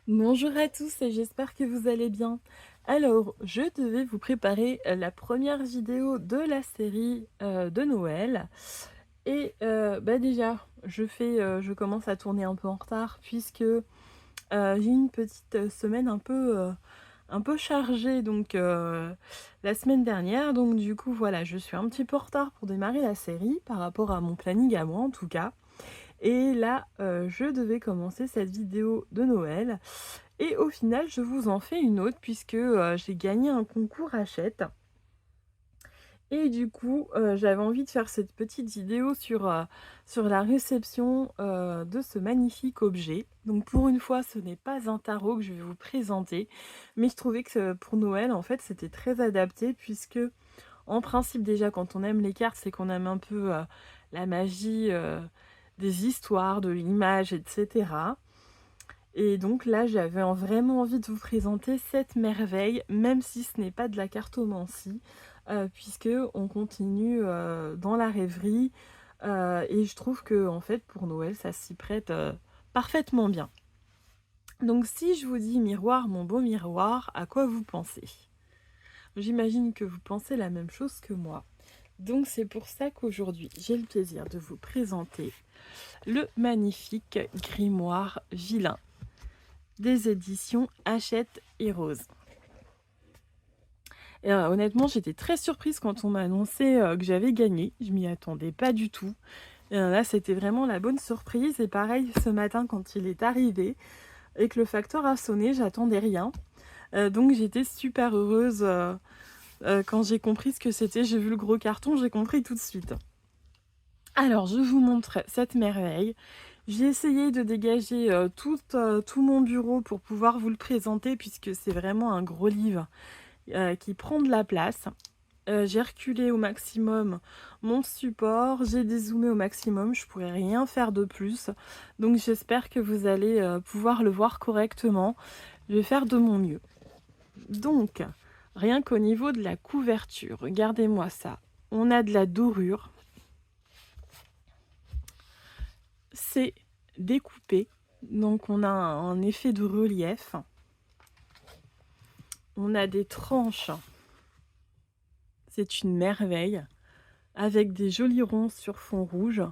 Bonjour à tous et j'espère que vous allez bien. Alors, je devais vous préparer la première vidéo de la série de Noël. Et déjà, je commence à tourner un peu en retard puisque j'ai une petite semaine un peu chargée donc la semaine dernière. Donc du coup, voilà, je suis un petit peu en retard pour démarrer la série par rapport à mon planning à moi en tout cas. Et là, je devais commencer cette vidéo de Noël. Et au final, je vous en fais une autre puisque, j'ai gagné un concours Hachette et du coup, j'avais envie de faire cette petite vidéo sur la réception, de ce magnifique objet. Donc pour une fois, ce n'est pas un tarot que je vais vous présenter, mais je trouvais que pour Noël, en fait, c'était très adapté puisque, en principe, déjà, quand on aime les cartes, c'est qu'on aime un peu, la magie, des histoires, de l'image et cetera. Et donc là, j'avais vraiment envie de vous présenter cette merveille, même si ce n'est pas de la cartomancie, puisque on continue dans la rêverie, et je trouve que en fait pour Noël, ça s'y prête parfaitement bien. Donc si je vous dis miroir, mon beau miroir, à quoi vous pensez? J'imagine que vous pensez la même chose que moi. Donc c'est pour ça qu'aujourd'hui, j'ai le plaisir de vous présenter le magnifique grimoire vilain des éditions Hachette et Rose. Et honnêtement, j'étais très surprise quand on m'a annoncé que j'avais gagné. Je m'y attendais pas du tout. Et là, c'était vraiment la bonne surprise. Et pareil, ce matin, quand il est arrivé et que le facteur a sonné, j'attendais rien. Donc j'étais super heureuse quand j'ai compris ce que c'était. J'ai vu le gros carton, j'ai compris tout de suite. Alors, je vous montre cette merveille. J'ai essayé de dégager tout mon bureau pour pouvoir vous le présenter puisque c'est vraiment un gros livre qui prend de la place. J'ai reculé au maximum mon support, j'ai dézoomé au maximum, je pourrais rien faire de plus. Donc j'espère que vous allez pouvoir le voir correctement. Je vais faire de mon mieux. Donc, rien qu'au niveau de la couverture, regardez-moi ça. On a de la dorure. C'est découpé, donc on a un effet de relief. On a des tranches. C'est une merveille, avec des jolis ronds sur fond rouge.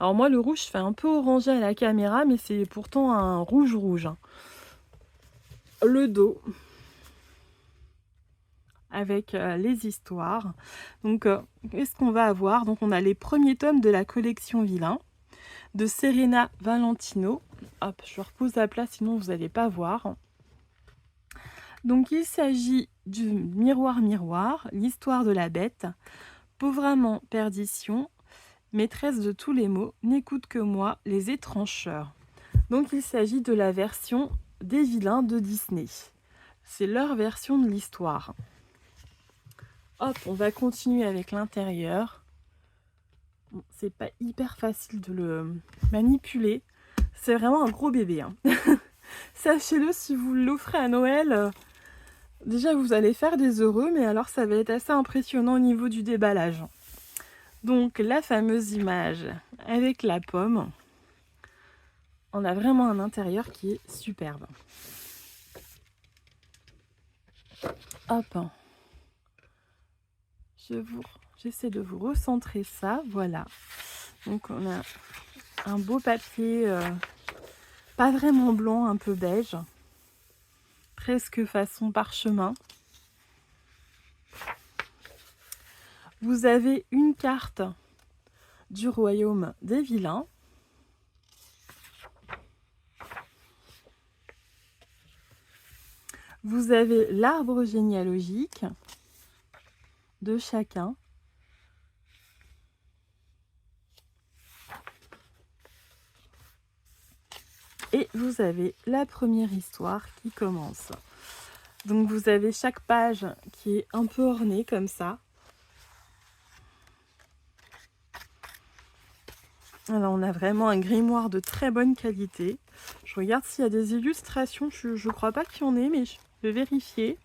Alors moi, le rouge fait un peu orangé à la caméra, mais c'est pourtant un rouge. Le dos, avec les histoires. Donc, qu'est-ce qu'on va avoir? Donc, on a les premiers tomes de la collection Vilain, de Serena Valentino. Hop, je repose à plat, sinon vous n'allez pas voir. Donc, il s'agit du Miroir, l'histoire de la bête, pauvre amant, perdition, maîtresse de tous les maux, n'écoute que moi, les étrancheurs. Donc, il s'agit de la version des vilains de Disney. C'est leur version de l'histoire. Hop, on va continuer avec l'intérieur. Bon, c'est pas hyper facile de le manipuler. C'est vraiment un gros bébé. Hein. Sachez-le, si vous l'offrez à Noël, déjà vous allez faire des heureux, mais alors ça va être assez impressionnant au niveau du déballage. Donc la fameuse image avec la pomme. On a vraiment un intérieur qui est superbe. Hop. J'essaie de vous recentrer ça, voilà. Donc on a un beau papier, pas vraiment blanc, un peu beige, presque façon parchemin. Vous avez une carte du royaume des vilains. Vous avez l'arbre généalogique de chacun. Et vous avez la première histoire qui commence. Donc vous avez chaque page qui est un peu ornée comme ça. Alors on a vraiment un grimoire de très bonne qualité. Je regarde s'il y a des illustrations. Je crois pas qu'il y en ait, mais je vais vérifier.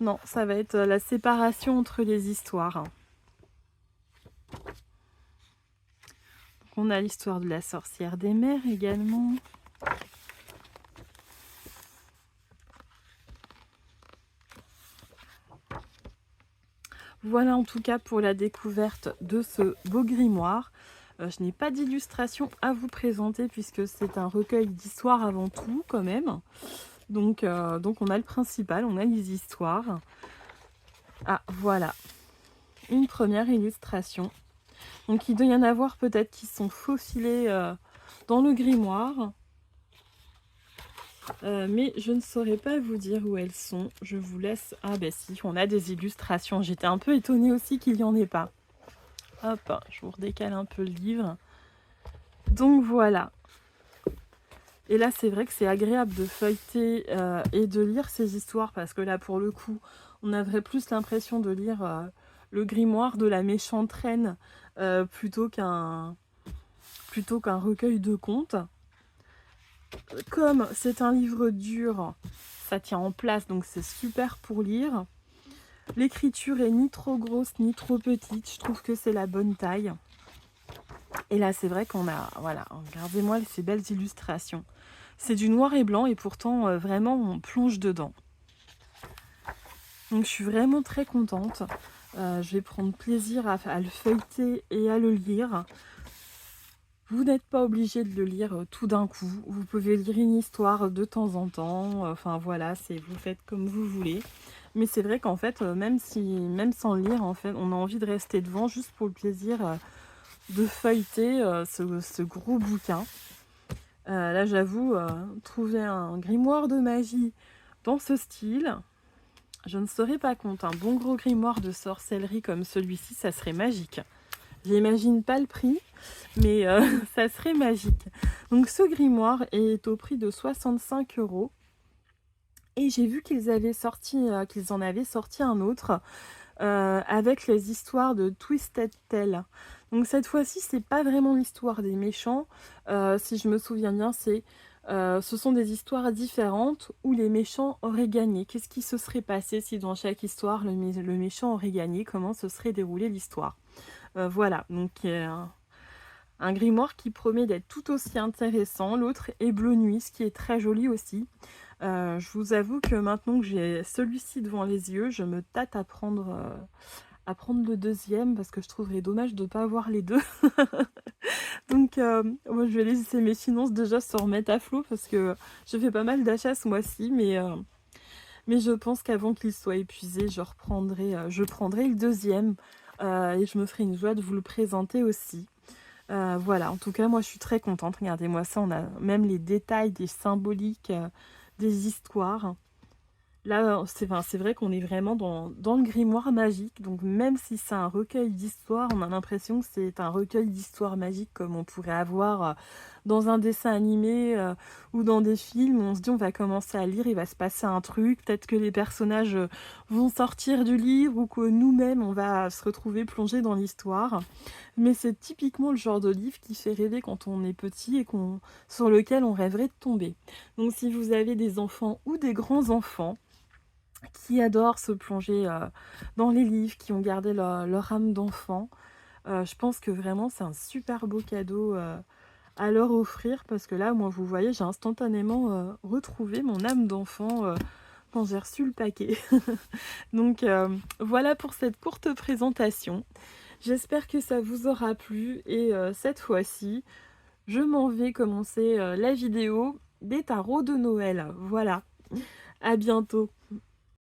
Non, ça va être la séparation entre les histoires. On a l'histoire de la sorcière des mers également. Voilà en tout cas pour la découverte de ce beau grimoire. Je n'ai pas d'illustration à vous présenter puisque c'est un recueil d'histoires avant tout quand même. Donc on a le principal, on a les histoires. Ah voilà, une première illustration. Donc il doit y en avoir peut-être qui sont faufilés dans le grimoire. Mais je ne saurais pas vous dire où elles sont. Je vous laisse... Ah ben si, on a des illustrations. J'étais un peu étonnée aussi qu'il n'y en ait pas. Hop, je vous redécale un peu le livre. Donc voilà. Et là, c'est vrai que c'est agréable de feuilleter et de lire ces histoires parce que là, pour le coup, on avait plus l'impression de lire le grimoire de la méchante reine plutôt qu'un recueil de contes. Comme c'est un livre dur, ça tient en place, donc c'est super pour lire. L'écriture est ni trop grosse ni trop petite, je trouve que c'est la bonne taille. Et là, c'est vrai qu'on a... Voilà, regardez-moi ces belles illustrations. C'est du noir et blanc et pourtant, vraiment, on plonge dedans. Donc, je suis vraiment très contente. Je vais prendre plaisir à le feuilleter et à le lire. Vous n'êtes pas obligé de le lire tout d'un coup. Vous pouvez lire une histoire de temps en temps. Enfin, voilà, vous faites comme vous voulez. Mais c'est vrai qu'en fait, même sans lire, en fait, on a envie de rester devant juste pour le plaisir de feuilleter ce gros bouquin. Là, j'avoue, trouver un grimoire de magie dans ce style, je ne serais pas contre. Un bon gros grimoire de sorcellerie comme celui-ci, ça serait magique. J'imagine pas le prix, mais ça serait magique. Donc ce grimoire est au prix de 65 €. Et j'ai vu qu'ils en avaient sorti un autre avec les histoires de Twisted Tale. Donc cette fois-ci, c'est pas vraiment l'histoire des méchants. Si je me souviens bien, ce sont des histoires différentes où les méchants auraient gagné. Qu'est-ce qui se serait passé si dans chaque histoire, le méchant aurait gagné? Comment se serait déroulée l'histoire? Voilà, donc un grimoire qui promet d'être tout aussi intéressant. L'autre est Bleu Nuit, ce qui est très joli aussi. Je vous avoue que maintenant que j'ai celui-ci devant les yeux, je me tâte à prendre le deuxième parce que je trouverais dommage de ne pas avoir les deux. Donc moi je vais laisser mes finances déjà se remettre à flot parce que je fais pas mal d'achats ce mois-ci, mais je pense qu'avant qu'il soit épuisé, je prendrai le deuxième et je me ferai une joie de vous le présenter aussi. Voilà, en tout cas moi je suis très contente. Regardez-moi ça, on a même les détails des symboliques des histoires. Là, c'est vrai qu'on est vraiment dans le grimoire magique. Donc même si c'est un recueil d'histoires, on a l'impression que c'est un recueil d'histoires magiques comme on pourrait avoir dans un dessin animé ou dans des films. On se dit on va commencer à lire, il va se passer un truc. Peut-être que les personnages vont sortir du livre ou que nous-mêmes, on va se retrouver plongés dans l'histoire. Mais c'est typiquement le genre de livre qui fait rêver quand on est petit et sur lequel on rêverait de tomber. Donc si vous avez des enfants ou des grands-enfants, qui adorent se plonger dans les livres, qui ont gardé leur âme d'enfant. Je pense que vraiment c'est un super beau cadeau à leur offrir parce que là, moi, vous voyez, j'ai instantanément retrouvé mon âme d'enfant quand j'ai reçu le paquet. Donc voilà pour cette courte présentation. J'espère que ça vous aura plu et cette fois-ci, je m'en vais commencer la vidéo des tarots de Noël. Voilà, à bientôt.